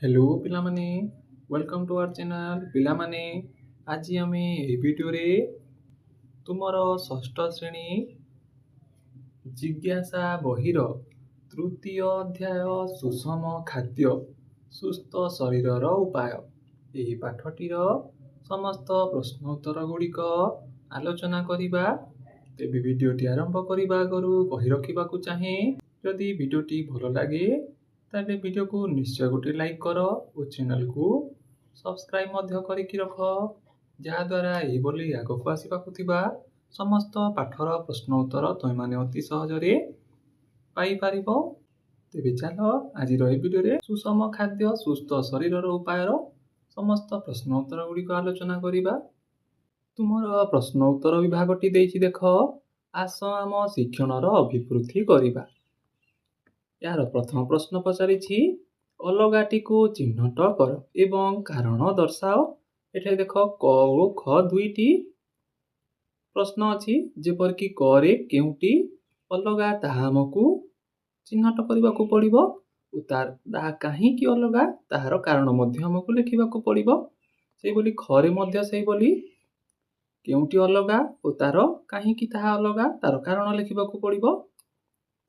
Hello पिलामाने welcome to our channel पिलामाने आज आम ए वीडियो रे तुमर षष्ठ श्रेणी जिज्ञासा बहिर तृतीय अध्याय सुषम खाद्य सुस्थ शरीरर उपाय यही पाठटीर समस्त प्रश्न उत्तर गुड़िक आलोचना करिबा। तेबे वीडियोटी आरंभ करने आगु कही रखा चाहे जदि वीडियोटी भल लगे ताले वीडियो को निश्चय गोटे लाइक कर और चैनल को सब्सक्राइब करके रख जहाद्वारा यही आगक आसवा समस्त पाठर प्रश्न उत्तर तुम मैंने अति सहजरे पाइपर। तेबे चल आज वीडियो सुषम खाद्य सुस्थ शरीर उपायर समस्त प्रश्न उत्तर गुड़िक आलोचना करवा। तुमर प्रश्न उत्तर विभागटी देछि देख आस आम शिक्षणर अभिवृद्धि करवा। यार प्रथम प्रश्न पचारि अलगाटी को चिन्हट कर एवं कारण दर्शाओ। एठे देख क और ख दुईटी प्रश्न अच्छी जेपरिक करे केउटी अलगा ताहा आमको चिन्हट करने को पड़िबो ताहा काहींकि अलगा ताहार कारण मध्य आमको लिखिबाको पड़िबो। सेही बोली खरे मध्य सेही बोली केउटी अलगा और तार काहींकि ताहा अलगा तार कारण लिखिबाको पड़िबो।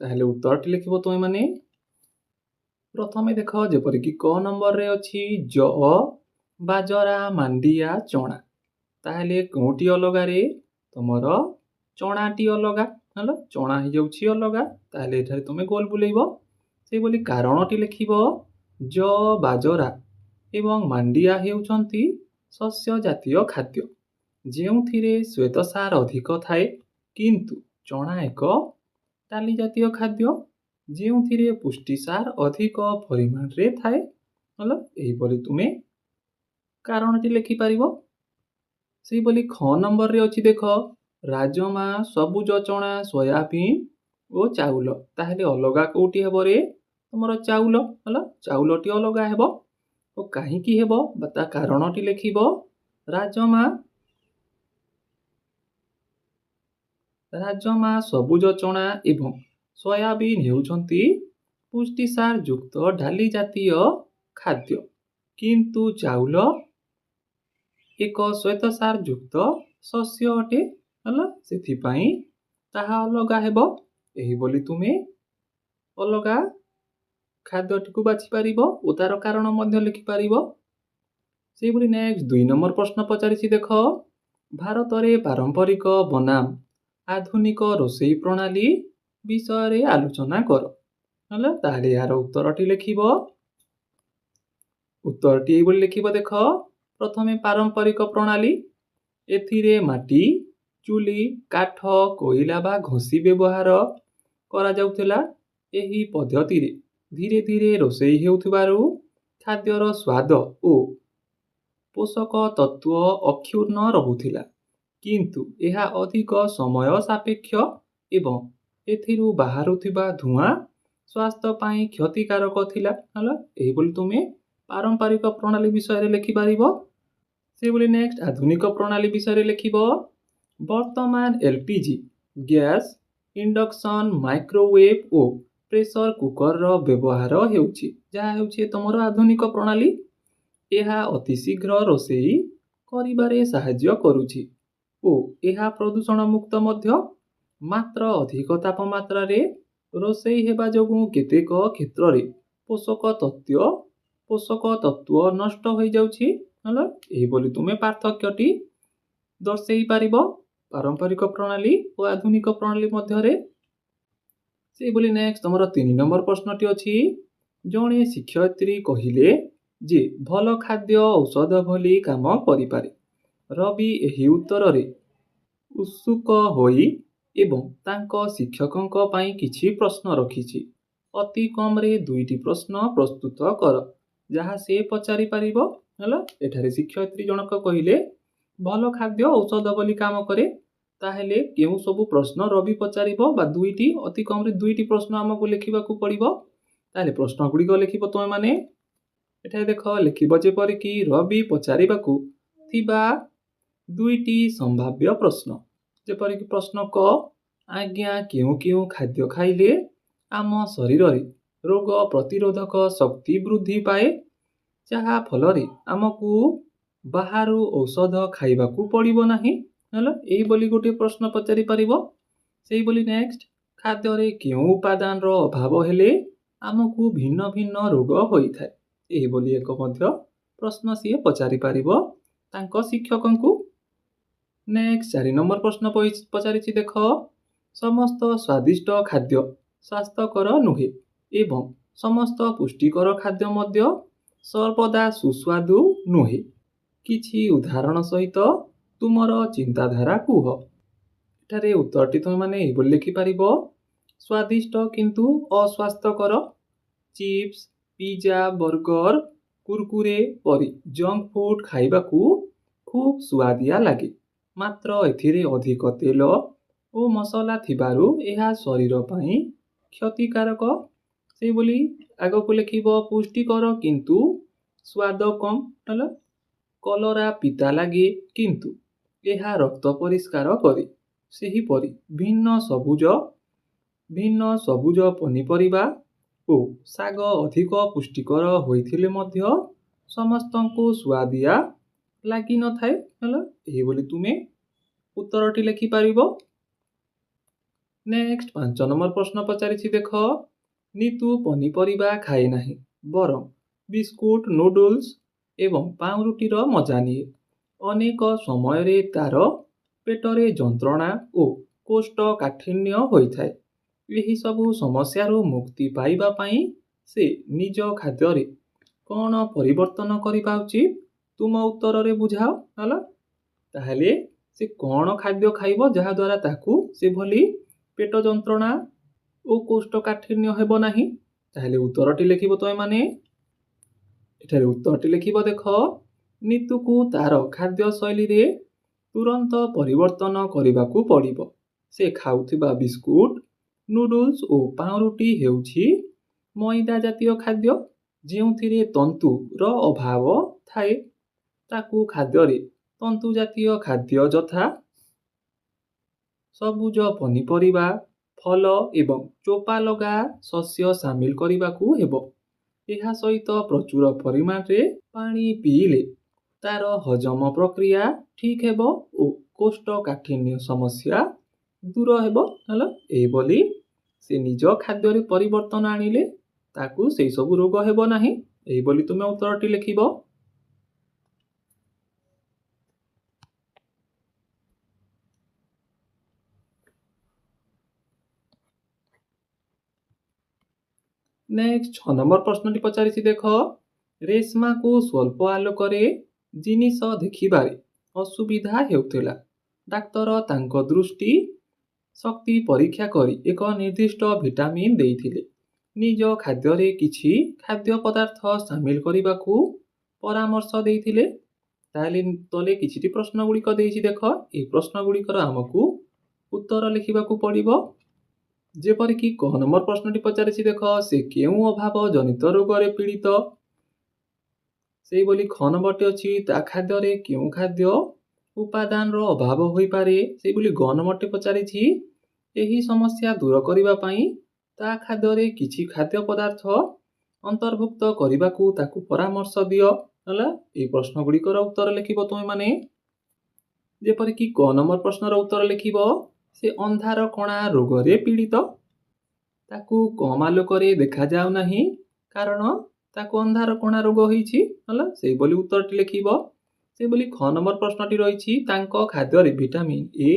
ताहले उत्तरटी लिखिबो तुमे माने। प्रथमे देख जेपरिक क नंबर रे अछि ज बाजरा मांडिया चना ताहले कोटी अलगा रे तुमर चनाटी अलगा हलो चना हो जाउछि अलगा ताहले एठारे तुमे गोल बुलेइबो। से बोली कारणटी लिखिबो ज बाजरा एवं मांडिया हेउछंती शस्य जातीय खाद्य जेउथिरे श्वेतसार अधिक थाए किंतु चना एक डाली जातीय खाद्य जेउथिरे पुष्टिसार अधिक परिमाण रे थाए। हलो एही बोली तुमे कारणटी लिखि पारिबो। सेही बोली ख नंबर रे अछि देख राजमा सबुज चना सोयाबीन ओ चाउल ताहले अलगा कोठी हेबो रे हमर चाउल हलो चाउलटी अलगा हेबो ओ काहींकि हेबो बता कारणटी लिखिबो राजमा सबुज चना एवं सोयाबीन हेउछंती पुष्टिसार युक्त डाली जातीय खाद्य किंतु चाउल एक श्वेतसार युक्त शस्य अटे हला सेथिपाई ताहा अलगा हेबो। एही बोली तुमे अलगा खाद्यटी को बाछि पारिबो ओ तार कारण मध्य लिखि पारिबो। सेही बोली नेक्स्ट 2 नंबर प्रश्न पचारिछि देख भारत रे पारंपरिक बनाम आधुनिक रोषेई प्रणाली विषय रे आलोचना कर। हला ताहले यार उत्तरटी लिखिबो। उत्तरटी बोली लिखिबो देख प्रथमे पारंपरिक प्रणाली एथिरे माटी चुली काठ कोइला बा घोसी व्यवहार करा जाउथिला। एही पद्धति रे धीरे धीरे रोषेई हेउथिबारु खाद्यर स्वाद ओ पोषक तत्व अक्षुण्ण रहुथिला किंतु एहा अधिक समय सापेक्ष एवं एथिरु बाहारुथिबा धुआं स्वास्थ्य पाई क्षतिकारक थिला। हला एही बोली तुमे पारंपरिक प्रणाली विषय रे लिखि पारिबो। से बोली नेक्स्ट आधुनिक प्रणाली विषय रे लिखिबो वर्तमान एलपीजी गैस इंडक्शन माइक्रोवेव ओ प्रेशर कुकर रो व्यवहार हेउछि जहा हेउछि तमरो आधुनिक प्रणाली एहा अति शीघ्र रोषेई करिबारे सहाय्य करूछि ओ एहा प्रदूषण मुक्त मध्य मात्र अधिक तापमात्रा रे रोषेई हेबा जोगु केतेक क्षेत्र रे पोषक तत्व नष्ट हो जाउछि। हला एही बोली तुमे पार्थक्यटी दर्शाई पारिबो पारंपरिक प्रणाली और आधुनिक प्रणाली मध्य रे। से बोली नेक्स्ट तमरो 3 नंबर प्रश्नटी अछि जणे शिक्षयित्री कहिले जे भल खाद्य औषध भली काम करि पारे। रवि एही उत्तर रे उत्सुक होई एवं तांको शिक्षकंक पाई किछि प्रश्न रखिछि अति कम रे 2टी प्रश्न प्रस्तुत कर जहा से पचारि पारिबो। हला एठारे शिक्षयित्री जनक कहिले भल खाद्य औषध बोली काम करे ताहेले केउ सब प्रश्न रवि पचारिबो बा 2टी अति कम रे 2टी प्रश्न हमकु लिखिबाकू पड़िबो। ताले प्रश्न गुडी को लिखिबो तुमे माने एठारे देख लिखिबो जेपरि कि रवि पचारिबाकू थिबा 2टी संभाव्य प्रश्न जेपरि कि प्रश्न क आज्ञा केउ केउ खाद्य खाइले आम शरीर रे रोग प्रतिरोधक शक्ति वृद्धि पाए ଯାହା ଫଳରେ ଆମକୁ ବାହାରୁ ଔଷଧ ଖାଇବାକୁ ପଡ଼ିବ ନାହିଁ। ହେଲା ଏଇଭଳି ଗୋଟିଏ ପ୍ରଶ୍ନ ପଚାରି ପାରିବ। ସେଇଭଳି ନେକ୍ସଟ, ଖାଦ୍ୟରେ କେଉଁ ଉପାଦାନର ଅଭାବ ହେଲେ ଆମକୁ ଭିନ୍ନ ଭିନ୍ନ ରୋଗ ହୋଇଥାଏ? ଏହିଭଳି ଏକ ମଧ୍ୟ ପ୍ରଶ୍ନ ସିଏ ପଚାରି ପାରିବ ତାଙ୍କ ଶିକ୍ଷକଙ୍କୁ। ନେକ୍ସଟ 4 ନମ୍ବର ପ୍ରଶ୍ନ ପଚାରିଛି ଦେଖ, ସମସ୍ତ ସ୍ୱାଦିଷ୍ଟ ଖାଦ୍ୟ ସ୍ୱାସ୍ଥ୍ୟକର ନୁହେଁ ଏବଂ ସମସ୍ତ ପୁଷ୍ଟିକର ଖାଦ୍ୟ ମଧ୍ୟ ସର୍ବଦା ସୁସ୍ୱାଦୁ ନୁହେଁ। କିଛି ଉଦାହରଣ ସହିତ ତୁମର ଚିନ୍ତାଧାରା କୁହ। ଏଠାରେ ଉତ୍ତରଟି ତୁମେମାନେ ଏହିଭଳି ଲେଖିପାରିବ, ସ୍ୱାଦିଷ୍ଟ କିନ୍ତୁ ଅସ୍ୱାସ୍ଥ୍ୟକର। ଚିପ୍ସ, ପିଜା, ବର୍ଗର, କୁରକୁରେ ପରି ଜଙ୍କ ଫୁଡ୍ ଖାଇବାକୁ ଖୁବ୍ ସୁଆଦିଆ ଲାଗେ, ମାତ୍ର ଏଥିରେ ଅଧିକ ତେଲ ଓ ମସଲା ଥିବାରୁ ଏହା ଶରୀର ପାଇଁ କ୍ଷତିକାରକ। ସେଇଭଳି ଆଗକୁ ଲେଖିବ, ପୁଷ୍ଟିକର କିନ୍ତୁ ସ୍ୱାଦ କମ୍। ହେଲା କଲରା ପିତା ଲାଗେ କିନ୍ତୁ ଏହା ରକ୍ତ ପରିଷ୍କାର କରେ। ସେହିପରି ଭିନ୍ନ ସବୁଜ ପନିପରିବା ଓ ଶାଗ ଅଧିକ ପୁଷ୍ଟିକର ହୋଇଥିଲେ ମଧ୍ୟ ସମସ୍ତଙ୍କୁ ସୁଆଦିଆ ଲାଗିନଥାଏ। ହେଲା ଏହିଭଳି ତୁମେ ଉତ୍ତରଟି ଲେଖିପାରିବ। ନେକ୍ସଟ 5 ନମ୍ବର ପ୍ରଶ୍ନ ପଚାରିଛି ଦେଖ, ନିତୁ ପନିପରିବା ଖାଏ ନାହିଁ, ବରଂ ବିସ୍କୁଟ, ନୁଡଲ୍ସ ଏବଂ ପାଉଁରୁଟିର ମଜା ନିଏ। ଅନେକ ସମୟରେ ତାର ପେଟରେ ଯନ୍ତ୍ରଣା ଓ କୋଷ୍ଠକାଠିନ୍ୟ ହୋଇଥାଏ। ଏହି ସବୁ ସମସ୍ୟାରୁ ମୁକ୍ତି ପାଇବା ପାଇଁ ସେ ନିଜ ଖାଦ୍ୟରେ କ'ଣ ପରିବର୍ତ୍ତନ କରିବା ଉଚିତ? ତୁମ ଉତ୍ତରରେ ବୁଝାଅ। ହେଲା ତାହେଲେ ସେ କ'ଣ ଖାଦ୍ୟ ଖାଇବ ଯାହାଦ୍ୱାରା ତାକୁ ସେଭଳି ପେଟ ଯନ୍ତ୍ରଣା ଓ କୋଷ୍ଠକାଠିନ୍ୟ ହେବ ନାହିଁ? ତାହେଲେ ଉତ୍ତରଟି ଲେଖିବ ତୁମେମାନେ। ଏଠାରେ ଉତ୍ତରଟି ଲେଖିବ ଦେଖ, ନିତୁକୁ ତାର ଖାଦ୍ୟ ଶୈଳୀରେ ତୁରନ୍ତ ପରିବର୍ତ୍ତନ କରିବାକୁ ପଡ଼ିବ। ସେ ଖାଉଥିବା ବିସ୍କୁଟ, ନୁଡଲ୍ସ ଓ ପାଉଁରୁଟି ହେଉଛି ମଇଦା ଜାତୀୟ ଖାଦ୍ୟ, ଯେଉଁଥିରେ ତନ୍ତୁର ଅଭାବ ଥାଏ। ତାକୁ ଖାଦ୍ୟରେ ତନ୍ତୁ ଜାତୀୟ ଖାଦ୍ୟ ଯଥା ସବୁଜ ପନିପରିବା, ଫଳ ଏବଂ ଚୋପା ଲଗା ଶସ୍ୟ ସାମିଲ କରିବାକୁ ହେବ। ଏହା ସହିତ ପ୍ରଚୁର ପରିମାଣରେ ପାଣି ପିଇଲେ ତାର ହଜମ ପ୍ରକ୍ରିୟା ଠିକ୍ ହେବ ଓ କୋଷ୍ଠକାଠିନ୍ୟ ସମସ୍ୟା ଦୂର ହେବ। ହେଲା ଏହିଭଳି ସେ ନିଜ ଖାଦ୍ୟରେ ପରିବର୍ତ୍ତନ ଆଣିଲେ ତାକୁ ସେଇ ସବୁ ରୋଗ ହେବ ନାହିଁ। ଏହିଭଳି ତୁମେ ଉତ୍ତରଟି ଲେଖିବ। ନେକ୍ସଟ 6 ନମ୍ବର ପ୍ରଶ୍ନଟି ପଚାରିଛି ଦେଖ, ରେଶ୍ମାକୁ ସ୍ୱଳ୍ପ ଆଲୋକରେ ଜିନିଷ ଦେଖିବାରେ ଅସୁବିଧା ହେଉଥିଲା। ଡାକ୍ତର ତାଙ୍କ ଦୃଷ୍ଟି ଶକ୍ତି ପରୀକ୍ଷା କରି ଏକ ନିର୍ଦ୍ଦିଷ୍ଟ ଭିଟାମିନ ଦେଇଥିଲେ। ନିଜ ଖାଦ୍ୟରେ କିଛି ଖାଦ୍ୟ ପଦାର୍ଥ ସାମିଲ କରିବାକୁ ପରାମର୍ଶ ଦେଇଥିଲେ। ତାହେଲେ ତଳେ କିଛିଟି ପ୍ରଶ୍ନ ଗୁଡ଼ିକ ଦେଇଛି ଦେଖ, ଏହି ପ୍ରଶ୍ନ ଗୁଡ଼ିକର ଆମକୁ ଉତ୍ତର ଲେଖିବାକୁ ପଡ଼ିବ। ଯେପରିକି କ ନମ୍ବର ପ୍ରଶ୍ନଟି ପଚାରିଛି ଦେଖ, ସେ କେଉଁ ଅଭାବ ଜନିତ ରୋଗରେ ପୀଡ଼ିତ? ସେଇଭଳି ଖ ନମ୍ବରଟି ଅଛି, ତା ଖାଦ୍ୟରେ କେଉଁ ଖାଦ୍ୟ ଉପାଦାନର ଅଭାବ ହୋଇପାରେ? ସେଇଭଳି ଗ ନମ୍ବରଟି ପଚାରିଛି, ଏହି ସମସ୍ୟା ଦୂର କରିବା ପାଇଁ ତା ଖାଦ୍ୟରେ କିଛି ଖାଦ୍ୟ ପଦାର୍ଥ ଅନ୍ତର୍ଭୁକ୍ତ କରିବାକୁ ତାକୁ ପରାମର୍ଶ ଦିଅ। ହେଲା ଏହି ପ୍ରଶ୍ନ ଗୁଡ଼ିକର ଉତ୍ତର ଲେଖିବ ତୁମେମାନେ। ଯେପରିକି କ ନମ୍ବର ପ୍ରଶ୍ନର ଉତ୍ତର ଲେଖିବ, ସେ ଅନ୍ଧାର କଣା ରୋଗରେ ପୀଡ଼ିତ। ତାକୁ କମ୍ ଆଲୋକରେ ଦେଖାଯାଉ ନାହିଁ କାରଣ ତାକୁ ଅନ୍ଧାର କଣା ରୋଗ ହୋଇଛି। ହେଲା ସେଇଭଳି ଉତ୍ତରଟି ଲେଖିବ। ସେଭଳି ଖ ନମ୍ବର ପ୍ରଶ୍ନଟି ରହିଛି, ତାଙ୍କ ଖାଦ୍ୟରେ ଭିଟାମିନ ଏ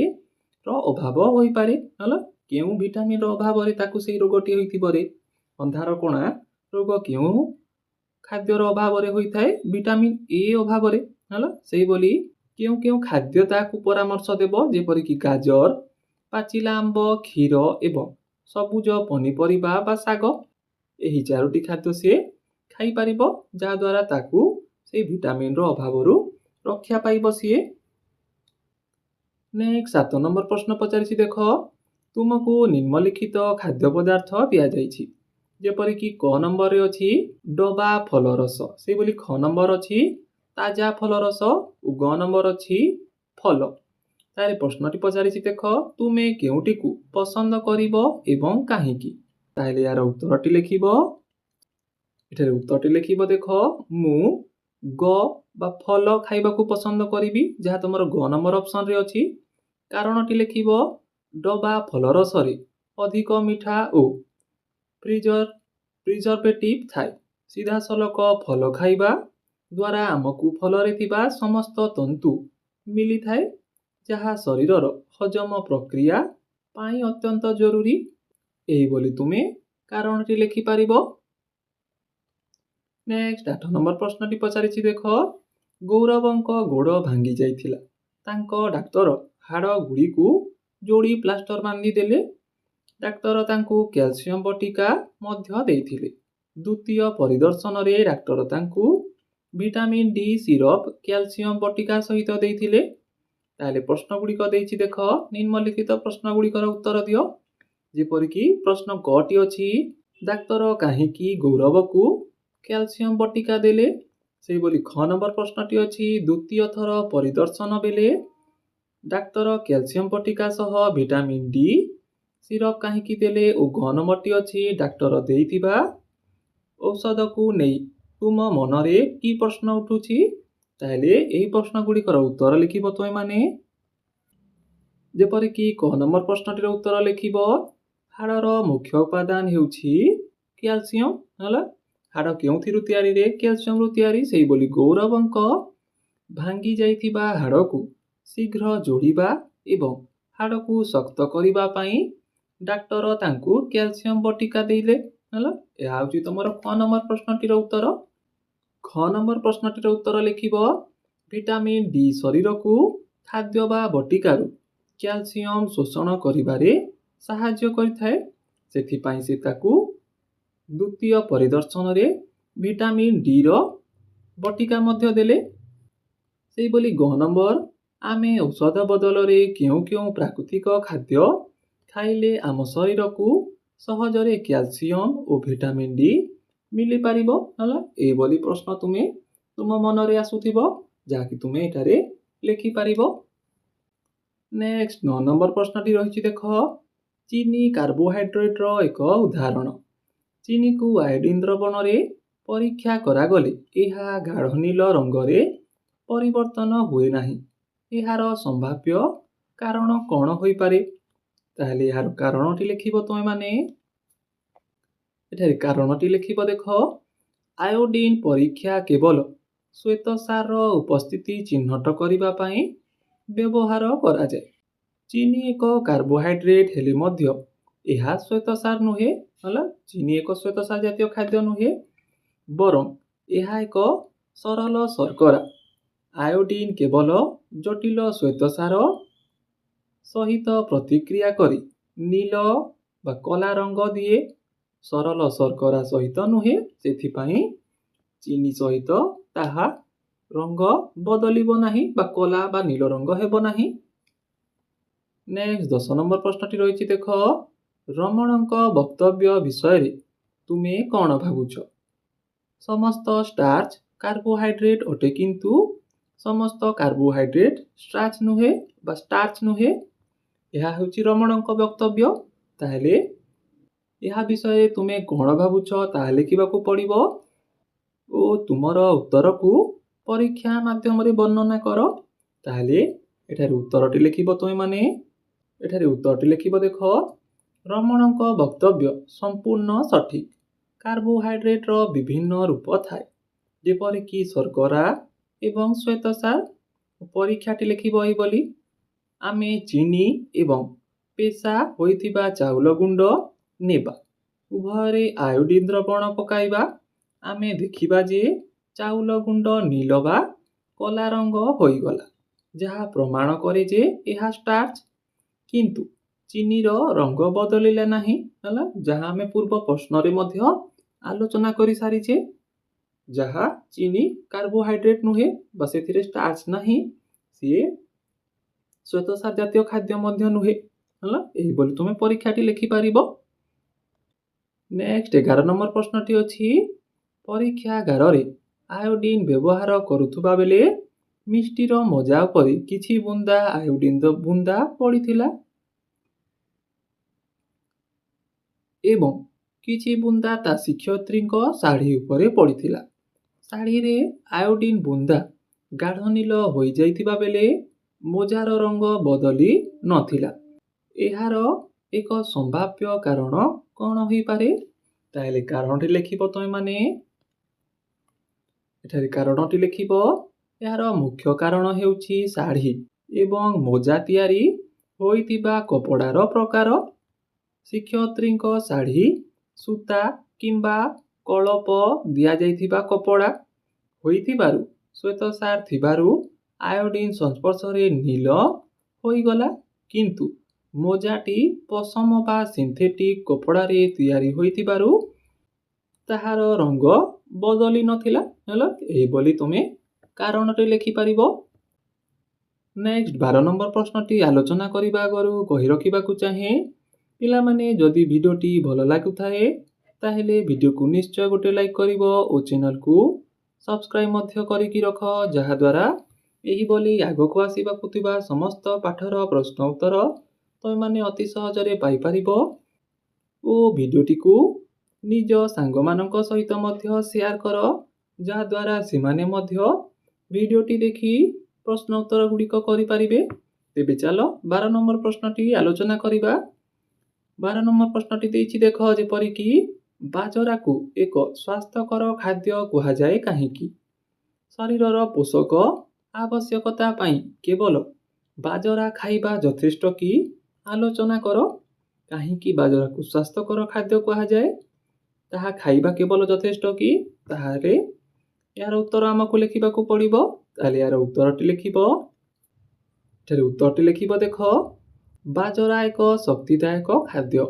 ର ଅଭାବ ହୋଇପାରେ। ହେଲା କେଉଁ ଭିଟାମିନର ଅଭାବରେ ତାକୁ ସେଇ ରୋଗଟି ହୋଇଥିବ ରେ? ଅନ୍ଧାର କଣା ରୋଗ କେଉଁ ଖାଦ୍ୟର ଅଭାବରେ ହୋଇଥାଏ? ଭିଟାମିନ ଏ ଅଭାବରେ। ହେଲା ସେଇଭଳି କେଉଁ କେଉଁ ଖାଦ୍ୟ ତାକୁ ପରାମର୍ଶ ଦେବ? ଯେପରିକି ଗାଜର, ପାଚିଲା ଆମ୍ବ, କ୍ଷୀର ଏବଂ ସବୁଜ ପନିପରିବା ବା ଶାଗ। ଏହି 4ଟି ଖାଦ୍ୟ ସିଏ ଖାଇପାରିବ ଯାହାଦ୍ୱାରା ତାକୁ ସେଇ ଭିଟାମିନର ଅଭାବରୁ ରକ୍ଷା ପାଇବ ସିଏ। ନେକ୍ସଟ 7 ନମ୍ବର ପ୍ରଶ୍ନ ପଚାରିଛି ଦେଖ, ତୁମକୁ ନିମ୍ନଲିଖିତ ଖାଦ୍ୟ ପଦାର୍ଥ ଦିଆଯାଇଛି। ଯେପରିକି କ ନମ୍ବରରେ ଅଛି ଡବା ଫଳରସ, ସେଇଭଳି ଖ ନମ୍ବର ଅଛି ତାଜା ଫଳରସ ଓ ଗ ନମ୍ବର ଅଛି ଫଳ। ତାହେଲେ ପ୍ରଶ୍ନଟି ପଚାରିଛି ଦେଖ, ତୁମେ କେଉଁଟିକୁ ପସନ୍ଦ କରିବ ଏବଂ କାହିଁକି? ତାହେଲେ ଏହାର ଉତ୍ତରଟି ଲେଖିବ। ଏଠାରେ ଉତ୍ତରଟି ଲେଖିବ। ଦେଖ, ମୁଁ ଗ ବା ଫଲ ଖାଇବାକୁ ପସନ୍ଦ କରିବି, ଯାହା ତୁମର ଗ ନମ୍ବର ଅପସନରେ ଅଛି। କାରଣଟି ଲେଖିବ ଡବା ଫଳ ରସରେ ଅଧିକ ମିଠା ଓ ପ୍ରିଜର୍ଭେଟିଭ ଥାଏ। ସିଧାସଳଖ ଫଳ ଖାଇବା ଦ୍ୱାରା ଆମକୁ ଫଳରେ ଥିବା ସମସ୍ତ ତନ୍ତୁ ମିଳିଥାଏ, ଯାହା ଶରୀରର ହଜମ ପ୍ରକ୍ରିୟା ପାଇଁ ଅତ୍ୟନ୍ତ ଜରୁରୀ। ଏହିଭଳି ତୁମେ କାରଣଟି ଲେଖିପାରିବ। ନେକ୍ସଟ 8 ନମ୍ବର ପ୍ରଶ୍ନଟି ପଚାରିଛି। ଦେଖ, ଗୌରବଙ୍କ ଗୋଡ଼ ଭାଙ୍ଗି ଯାଇଥିଲା। ତାଙ୍କ ଡାକ୍ତର ହାଡ଼ ଗୁଡ଼ିକୁ ଯୋଡ଼ି ପ୍ଲାଷ୍ଟର ବାନ୍ଧିଦେଲେ। ଡାକ୍ତର ତାଙ୍କୁ କ୍ୟାଲସିୟମ ବଟିକା ମଧ୍ୟ ଦେଇଥିଲେ। ଦ୍ୱିତୀୟ ପରିଦର୍ଶନରେ ଡାକ୍ତର ତାଙ୍କୁ ଭିଟାମିନ୍ ଡି ସିରପ କ୍ୟାଲସିୟମ ବଟିକା ସହିତ ଦେଇଥିଲେ। ତାହେଲେ ପ୍ରଶ୍ନ ଗୁଡ଼ିକ ଦେଇଛି। ଦେଖ, ନିମ୍ନଲିଖିତ ପ୍ରଶ୍ନ ଗୁଡ଼ିକର ଉତ୍ତର ଦିଅ। ଯେପରିକି ପ୍ରଶ୍ନ କଟି ଅଛି, ଡାକ୍ତର କାହିଁକି ଗୌରବକୁ କ୍ୟାଲସିୟମ ବଟିକା ଦେଲେ? ସେହିଭଳି ଖ ନମ୍ବର ପ୍ରଶ୍ନଟି ଅଛି, ଦ୍ୱିତୀୟ ଥର ପରିଦର୍ଶନ ବେଳେ ଡାକ୍ତର କ୍ୟାଲସିୟମ ବଟିକା ସହ ଭିଟାମିନ୍ ଡି ସିରପ କାହିଁକି ଦେଲେ? ଓ ଗ ନମ୍ବରଟି ଅଛି, ଡାକ୍ତର ଦେଇଥିବା ଔଷଧକୁ ନେଇ ତୁମ ମନରେ କି ପ୍ରଶ୍ନ ଉଠୁଛି? ତାହେଲେ ଏହି ପ୍ରଶ୍ନ ଗୁଡ଼ିକର ଉତ୍ତର ଲେଖିବ ତୁମେମାନେ। ଯେପରିକି କ ନମ୍ବର ପ୍ରଶ୍ନଟିର ଉତ୍ତର ଲେଖିବ, ହାଡ଼ର ମୁଖ୍ୟ ଉପାଦାନ ହେଉଛି କ୍ୟାଲସିୟମ। ହେଲା, ହାଡ଼ କେଉଁଥିରୁ ତିଆରିରେ? କ୍ୟାଲସିୟମରୁ ତିଆରି। ସେହିଭଳି ଗୌରବଙ୍କ ଭାଙ୍ଗି ଯାଇଥିବା ହାଡ଼କୁ ଶୀଘ୍ର ଯୋଡ଼ିବା ଏବଂ ହାଡ଼କୁ ଶକ୍ତ କରିବା ପାଇଁ ଡାକ୍ତର ତାଙ୍କୁ କ୍ୟାଲସିୟମ ବଟିକା ଦେଇଲେ। ହେଲା, ଏହା ହେଉଛି ତୁମର ଖ ନମ୍ବର ପ୍ରଶ୍ନଟିର ଉତ୍ତର। ଖ ନମ୍ବର ପ୍ରଶ୍ନଟିର ଉତ୍ତର ଲେଖିବ, ଭିଟାମିନ୍ ଡି ଶରୀରକୁ ଖାଦ୍ୟ ବା ବଟିକାରୁ କ୍ୟାଲସିୟମ ଶୋଷଣ କରିବାରେ ସାହାଯ୍ୟ କରିଥାଏ। ସେଥିପାଇଁ ସେ ତାକୁ ଦ୍ୱିତୀୟ ପରିଦର୍ଶନରେ ଭିଟାମିନ୍ ଡିର ବଟିକା ମଧ୍ୟ ଦେଲେ। ସେହିଭଳି ଗ ନମ୍ବର, ଆମେ ଔଷଧ ବଦଳରେ କେଉଁ କେଉଁ ପ୍ରାକୃତିକ ଖାଦ୍ୟ ଖାଇଲେ ଆମ ଶରୀରକୁ ସହଜରେ କ୍ୟାଲସିୟମ ଓ ଭିଟାମିନ୍ ଡି ମିଳିପାରିବ? ହେଲା, ଏହିଭଳି ପ୍ରଶ୍ନ ତୁମେ ତୁମ ମନରେ ଆସୁଥିବ, ଯାହାକି ତୁମେ ଏଠାରେ ଲେଖିପାରିବ। ନେକ୍ସଟ 9 ନମ୍ବର ପ୍ରଶ୍ନଟି ରହିଛି। ଦେଖ, ଚିନି କାର୍ବୋହାଇଡ୍ରେଟର ଏକ ଉଦାହରଣ। ଚିନିକୁ ଆୟୋଡିନ ଦ୍ରବଣରେ ପରୀକ୍ଷା କରାଗଲେ ଏହା ଗାଢ଼ ନୀଳ ରଙ୍ଗରେ ପରିବର୍ତ୍ତନ ହୁଏ ନାହିଁ। ଏହାର ସମ୍ଭାବ୍ୟ କାରଣ କ'ଣ ହୋଇପାରେ? ତାହେଲେ ଏହାର କାରଣଟି ଲେଖିବ ତୁମେମାନେ। ଏଠାରେ କାରଣଟି ଲେଖିବ। ଦେଖ, ଆୟୋଡିନ ପରୀକ୍ଷା କେବଳ ଶ୍ୱେତସାରର ଉପସ୍ଥିତି ଚିହ୍ନଟ କରିବା ପାଇଁ ବ୍ୟବହାର କରାଯାଏ। ଚିନି ଏକ କାର୍ବୋହାଇଡ୍ରେଟ ହେଲେ ମଧ୍ୟ ଏହା ଶ୍ୱେତସାର ନୁହେଁ। ହେଲା, ଚିନି ଏକ ଶ୍ୱେତସାର ଜାତୀୟ ଖାଦ୍ୟ ନୁହେଁ, ବରଂ ଏହା ଏକ ସରଳ ଶର୍କରା। ଆୟୋଡିନ କେବଳ ଜଟିଳ ଶ୍ୱେତସାର ସହିତ ପ୍ରତିକ୍ରିୟା କରି ନୀଳ ବା କଳା ରଙ୍ଗ ଦିଏ, ସରଳ ଶର୍କରା ସହିତ ନୁହେଁ। ସେଥିପାଇଁ ଚିନି ସହିତ ତାହା ରଙ୍ଗ ବଦଳିବ ନାହିଁ ବା କଳା ବା ନୀଳ ରଙ୍ଗ ହେବ ନାହିଁ। ନେକ୍ସଟ 10 ନମ୍ବର ପ୍ରଶ୍ନଟି ରହିଛି। ଦେଖ, ରମଣଙ୍କ ବକ୍ତବ୍ୟ ବିଷୟରେ ତୁମେ କ'ଣ ଭାବୁଛ? ସମସ୍ତ ଷ୍ଟାର୍ଚ କାର୍ବୋହାଇଡ୍ରେଟ ଅଟେ, କିନ୍ତୁ ସମସ୍ତ କାର୍ବୋହାଇଡ୍ରେଟ ଷ୍ଟାର୍ଚ ନୁହେଁ। ଏହା ହେଉଛି ରମଣଙ୍କ ବକ୍ତବ୍ୟ। ତାହେଲେ ଏହା ବିଷୟରେ ତୁମେ କ'ଣ ଭାବୁଛ ତାହା ଲେଖିବାକୁ ପଡ଼ିବ ଓ ତୁମର ଉତ୍ତରକୁ ପରୀକ୍ଷା ମାଧ୍ୟମରେ ବର୍ଣ୍ଣନା କର। ତାହେଲେ ଏଠାରେ ଉତ୍ତରଟି ଲେଖିବ ତୁମେମାନେ। ଏଠାରେ ଉତ୍ତରଟି ଲେଖିବ। ଦେଖ, ରମଣଙ୍କ ବକ୍ତବ୍ୟ ସମ୍ପୂର୍ଣ୍ଣ ସଠିକ। କାର୍ବୋହାଇଡ୍ରେଟର ବିଭିନ୍ନ ରୂପ ଥାଏ, ଯେପରିକି ଶର୍କରା ଏବଂ ଶ୍ୱେତସାର। ପରୀକ୍ଷାଟି ଲେଖିବ ଏହିଭଳି, ଆମେ ଚିନି ଏବଂ ପେଷା ହୋଇଥିବା ଚାଉଳ ଗୁଣ୍ଡ ନେବା, ଉଭୟରେ ଆୟୋଡିନ ଦ୍ରବଣ ପକାଇବା। ଆମେ ଦେଖିବା ଯେ ଚାଉଳ ଗୁଣ୍ଡ ନୀଳ ବା କଳା ରଙ୍ଗ ହୋଇଗଲା, ଯାହା ପ୍ରମାଣ କରେ ଯେ ଏହା ଷ୍ଟାର୍ଚ। କିନ୍ତୁ ଚିନିର ରଙ୍ଗ ବଦଳିଲା ନାହିଁ। ହେଲା, ଯାହା ଆମେ ପୂର୍ବ ପ୍ରଶ୍ନରେ ମଧ୍ୟ ଆଲୋଚନା କରିସାରିଛେ, ଯାହା ଚିନି କାର୍ବୋହାଇଡ୍ରେଟ ନୁହେଁ ବା ସେଥିରେ ଷ୍ଟାର୍ଚ ନାହିଁ, ସିଏ ଶ୍ୱେତସାର ଜାତୀୟ ଖାଦ୍ୟ ମଧ୍ୟ ନୁହେଁ। ହେଲା, ଏହିଭଳି ତୁମେ ପରୀକ୍ଷାଟି ଲେଖିପାରିବ। ନେକ୍ସଟ 11 ନମ୍ବର ପ୍ରଶ୍ନଟି ଅଛି, ପରୀକ୍ଷାଗାରରେ ଆୟୋଡିନ ବ୍ୟବହାର କରୁଥିବା ବେଳେ ମିଷ୍ଟିର ମଜା ଉପରେ କିଛି ବୁନ୍ଦା ଆୟୋଡିନ ବୁନ୍ଦା ପଡ଼ିଥିଲା ଏବଂ କିଛି ବୁନ୍ଦା ତା ଶିକ୍ଷୟିତ୍ରୀଙ୍କ ଶାଢ଼ୀ ଉପରେ ପଡ଼ିଥିଲା। ଶାଢ଼ୀରେ ଆୟୋଡିନ୍ ବୁନ୍ଦା ଗାଢ଼ ନୀଳ ହୋଇଯାଇଥିବା ବେଳେ ମୋଜାର ରଙ୍ଗ ବଦଳି ନଥିଲା। ଏହାର ଏକ ସମ୍ଭାବ୍ୟ କାରଣ କ'ଣ ହୋଇପାରେ? ତାହେଲେ କାରଣଟି ଲେଖିବ ତୁମେମାନେ। ଏଠାରେ କାରଣଟି ଲେଖିବ। ଏହାର ମୁଖ୍ୟ କାରଣ ହେଉଛି ଶାଢ଼ୀ ଏବଂ ମୋଜା ତିଆରି ହୋଇଥିବା କପଡ଼ାର ପ୍ରକାର। ଶିକ୍ଷୟିତ୍ରୀଙ୍କ ଶାଢ଼ୀ ସୂତା କିମ୍ବା କଳପ ଦିଆଯାଇଥିବା କପଡ଼ା ହୋଇଥିବାରୁ ଶ୍ୱେତସାର ଥିବାରୁ ଆୟୋଡିନ୍ ସଂସ୍ପର୍ଶରେ ନୀଳ ହୋଇଗଲା, କିନ୍ତୁ ମୋଜାଟି ପଶମ ବା ସିନ୍ଥେଟିକ୍ କପଡ଼ାରେ ତିଆରି ହୋଇଥିବାରୁ ତାହାର ରଙ୍ଗ ବଦଳି ନଥିଲା। ହେଲା, ଏହିଭଳି ତୁମେ କାରଣଟି ଲେଖିପାରିବ। ନେକ୍ସଟ 12 ନମ୍ବର ପ୍ରଶ୍ନଟି ଆଲୋଚନା କରିବା ଆଗରୁ କହି ରଖିବାକୁ ଚାହେଁ, ପିଲାମାନେ ଯଦି ଭିଡ଼ିଓଟି ଭଲ ଲାଗୁଥାଏ ତାହେଲେ ଭିଡ଼ିଓକୁ ନିଶ୍ଚୟ ଗୋଟେ ଲାଇକ୍ କରିବ ଓ ଚ୍ୟାନେଲକୁ ସବସ୍କ୍ରାଇବ୍ ମଧ୍ୟ କରିକି ରଖ, ଯାହାଦ୍ୱାରା ଏହିଭଳି ଆଗକୁ ଆସିବାକୁ ଥିବା ସମସ୍ତ ପାଠର ପ୍ରଶ୍ନ ଉତ୍ତର ତୁମେମାନେ ଅତି ସହଜରେ ପାଇପାରିବ। ଓ ଭିଡ଼ିଓଟିକୁ ନିଜ ସାଙ୍ଗମାନଙ୍କ ସହିତ ମଧ୍ୟ ସେୟାର କର, ଯାହାଦ୍ୱାରା ସେମାନେ ମଧ୍ୟ ଭିଡ଼ିଓଟି ଦେଖି ପ୍ରଶ୍ନ ଉତ୍ତର ଗୁଡ଼ିକ କରିପାରିବେ। ତେବେ ଚାଲ 12 ନମ୍ବର ପ୍ରଶ୍ନଟି ଆଲୋଚନା କରିବା। 12 ନମ୍ବର ପ୍ରଶ୍ନଟି ଦେଇଛି ଦେଖ, ଯେପରିକି ବାଜରାକୁ ଏକ ସ୍ୱାସ୍ଥ୍ୟକର ଖାଦ୍ୟ କୁହାଯାଏ କାହିଁକି? ଶରୀରର ପୋଷକ ଆବଶ୍ୟକତା ପାଇଁ କେବଳ ବାଜରା ଖାଇବା ଯଥେଷ୍ଟ କି? ଆଲୋଚନା କର। କାହିଁକି ବାଜରାକୁ ସ୍ୱାସ୍ଥ୍ୟକର ଖାଦ୍ୟ କୁହାଯାଏ? ତାହା ଖାଇବା କେବଳ ଯଥେଷ୍ଟ କି? ତାହେଲେ ଏହାର ଉତ୍ତର ଆମକୁ ଲେଖିବାକୁ ପଡ଼ିବ। ତାହେଲେ ଏହାର ଉତ୍ତରଟି ଲେଖିବ। ଏଠାରେ ଉତ୍ତରଟି ଲେଖିବ ଦେଖ, ବାଜରା ଏକ ଶକ୍ତିଦାୟକ ଖାଦ୍ୟ।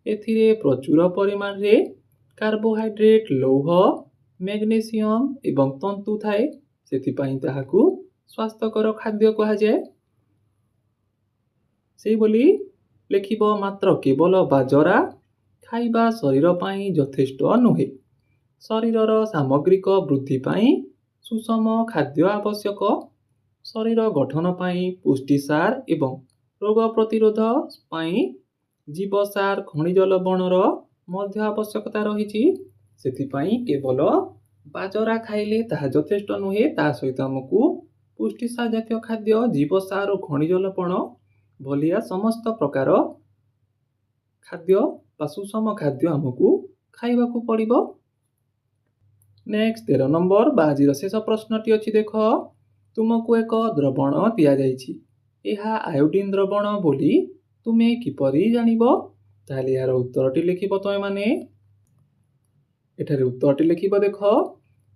ଏଥିରେ ପ୍ରଚୁର ପରିମାଣରେ କାର୍ବୋହାଇଡ୍ରେଟ୍, ଲୌହ, ମ୍ୟାଗ୍ନେସିୟମ୍ ଏବଂ ତନ୍ତୁ ଥାଏ, ସେଥିପାଇଁ ତାହାକୁ ସ୍ୱାସ୍ଥ୍ୟକର ଖାଦ୍ୟ କୁହାଯାଏ। ସେହିଭଳି ଲେଖିବ, ମାତ୍ର କେବଳ ବାଜରା ଖାଇବା ଶରୀର ପାଇଁ ଯଥେଷ୍ଟ ନୁହେଁ। ଶରୀରର ସାମଗ୍ରିକ ବୃଦ୍ଧି ପାଇଁ ସୁଷମ ଖାଦ୍ୟ ଆବଶ୍ୟକ। ଶରୀର ଗଠନ ପାଇଁ ପୁଷ୍ଟିସାର ଏବଂ ରୋଗ ପ୍ରତିରୋଧ ପାଇଁ ଜୀବସାର, ଖଣିଜ ଲବଣର ମଧ୍ୟ ଆବଶ୍ୟକତା ରହିଛି। ସେଥିପାଇଁ କେବଳ ବାଜରା ଖାଇଲେ ତାହା ଯଥେଷ୍ଟ ନୁହେଁ, ତା ସହିତ ଆମକୁ ପୁଷ୍ଟିସାର ଜାତୀୟ ଖାଦ୍ୟ, ଜୀବସାର ଓ ଖଣିଜ ଲବଣ ଭଳିଆ ସମସ୍ତ ପ୍ରକାର ଖାଦ୍ୟ ବା ସୁଷମ ଖାଦ୍ୟ ଆମକୁ ଖାଇବାକୁ ପଡ଼ିବ। ନେକ୍ସଟ 13 ନମ୍ବର ବା ଆଜିର ଶେଷ ପ୍ରଶ୍ନଟି ଅଛି ଦେଖ, ତୁମକୁ ଏକ ଦ୍ରବଣ ଦିଆଯାଇଛି, ଏହା ଆୟୋଡିନ୍ ଦ୍ରବଣ ବୋଲି ତୁମେ କିପରି ଜାଣିବ? ତାହେଲେ ଏହାର ଉତ୍ତରଟି ଲେଖିବ ତୁମେମାନେ। ଏଠାରେ ଉତ୍ତରଟି ଲେଖିବ ଦେଖ,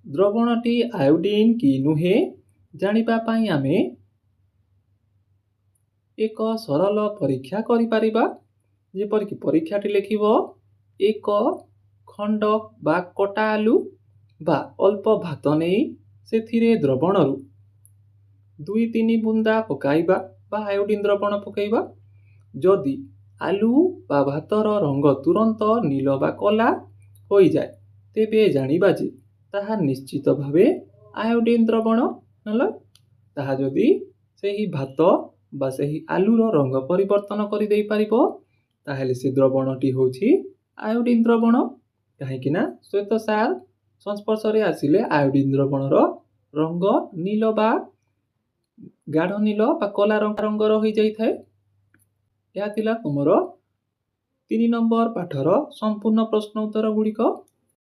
ଦ୍ରବଣଟି ଆୟୋଡିନ୍ କି ନୁହେଁ ଜାଣିବା ପାଇଁ ଆମେ ଏକ ସରଳ ପରୀକ୍ଷା କରିପାରିବା। ଯେପରିକି ପରୀକ୍ଷାଟି ଲେଖିବ, ଏକ ଖଣ୍ଡ ବା କଟା ଆଲୁ ବା ଅଳ୍ପ ଭାତ ନେଇ ସେଥିରେ ଦ୍ରବଣରୁ 2-3 ବୁନ୍ଦା ପକାଇବା ବା ଆୟୋଡିନ୍ ଦ୍ରବଣ ପକାଇବା। ଯଦି ଆଲୁ ବା ଭାତର ରଙ୍ଗ ତୁରନ୍ତ ନୀଳ ବା କଳା ହୋଇଯାଏ, ତେବେ ଜାଣିବା ଯେ ତାହା ନିଶ୍ଚିତ ଭାବେ ଆୟୋଡିନ୍ ଦ୍ରବଣ। ହେଲା, ତାହା ଯଦି ସେହି ଭାତ ବା ସେହି ଆଲୁର ରଙ୍ଗ ପରିବର୍ତ୍ତନ କରିଦେଇପାରିବ, ତାହେଲେ ସେ ଦ୍ରବଣଟି ହେଉଛି ଆୟୋଡିନ୍ ଦ୍ରବଣ। କାହିଁକି ନା ଶ୍ୱେତସାର ସଂସ୍ପର୍ଶରେ ଆସିଲେ ଆୟୋଡିନ୍ ଦ୍ରବଣର ରଙ୍ଗ ନୀଳ ବା ଗାଢ଼ ନୀଳ ବା କଳା ରଙ୍ଗର ହୋଇଯାଇଥାଏ। ଏହା ଥିଲା ତୁମର 3 ନମ୍ବର ପାଠର ସମ୍ପୂର୍ଣ୍ଣ ପ୍ରଶ୍ନ ଉତ୍ତର ଗୁଡ଼ିକ।